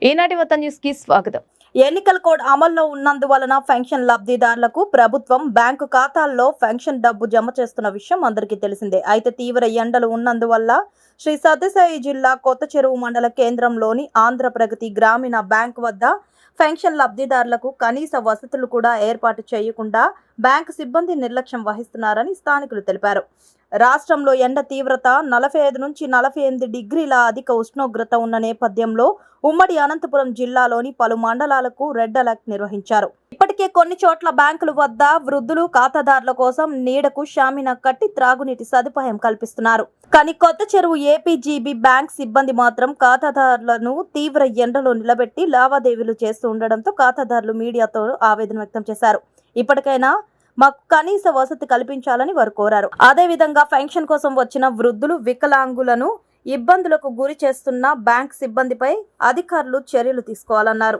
ఈనాటి వత న్యూస్ కి స్వాగతం. ఎన్నికల కోడ్ అమల్లో ఉన్నందువలన పెన్షన్ లబ్ధిదారులకు ప్రభుత్వం బ్యాంకు ఖాతాల్లో పెన్షన్ డబ్బు జమ చేస్తున్న విషయం అందరికీ తెలిసిందే. అయితే తీవ్ర ఎండలు ఉన్నందువల్ల శ్రీ సత్యసాయి జిల్లా కొత్త చెరువు మండల కేంద్రంలోని ఆంధ్ర ప్రగతి గ్రామీణ బ్యాంక్ వద్ద పెన్షన్ లబ్ధిదారులకు కనీస వసతులు కూడా ఏర్పాటు చేయకుండా బ్యాంకు సిబ్బంది నిర్లక్ష్యం వహిస్తున్నారని స్థానికులు తెలిపారు. రాష్ట్రంలో ఎండ తీవ్రత 45 నుంచి 48 డిగ్రీల అధిక ఉష్ణోగ్రత ఉన్న నేపథ్యంలో ఉమ్మడి అనంతపురం జిల్లాలోని పలు మండలాలకు రెడ్ అలర్ట్ నిర్వహించారు. ఇప్పటికే కొన్ని చోట్ల బ్యాంకుల వద్ద వృద్ధులు ఖాతాదారుల కోసం నీడకు షామినా కట్టి త్రాగునీటి సదుపాయం కల్పిస్తున్నారు. కానీ కొత్త చెరువు ఏపీజీబీ బ్యాంక్ సిబ్బంది మాత్రం ఖాతాదారులను తీవ్ర ఎండలో నిలబెట్టి లావాదేవీలు చేస్తూ ఉండడంతో ఖాతాదారులు మీడియాతో ఆవేదన వ్యక్తం చేశారు. ఇప్పటికైనా మాకు కనీస వసతి కల్పించాలని వారు కోరారు. అదేవిధంగా పెన్షన్ కోసం వచ్చిన వృద్ధులు, వికలాంగులను ఇబ్బందులకు గురి చేస్తున్న బ్యాంక్ సిబ్బందిపై అధికారులు చర్యలు తీసుకోవాలన్నారు.